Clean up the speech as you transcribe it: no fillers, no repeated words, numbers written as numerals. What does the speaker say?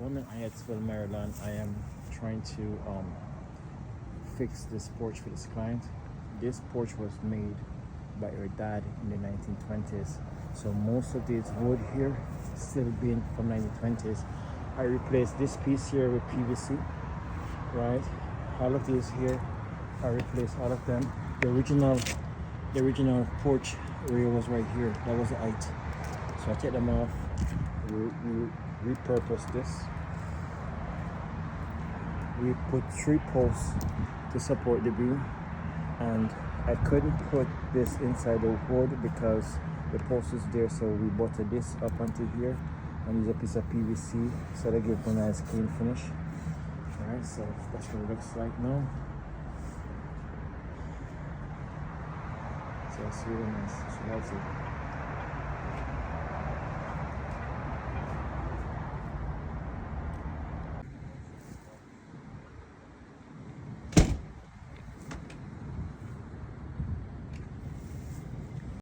I'm in Hyattsville, Maryland. I am trying to fix this porch for this client. This porch was made by her dad in the 1920s. So most of this wood here still being from 1920s. I replaced this piece here with PVC, right? All of these here, I replaced all of them. The original porch rail was right here. That was the height. So I take them off. We repurpose this. We put 3 posts to support the beam, and I couldn't put this inside the wood because the post is there, so we butted this up onto here and use a piece of PVC so they give it a nice clean finish. Alright, so that's what it looks like now. So it's really nice. She loves it.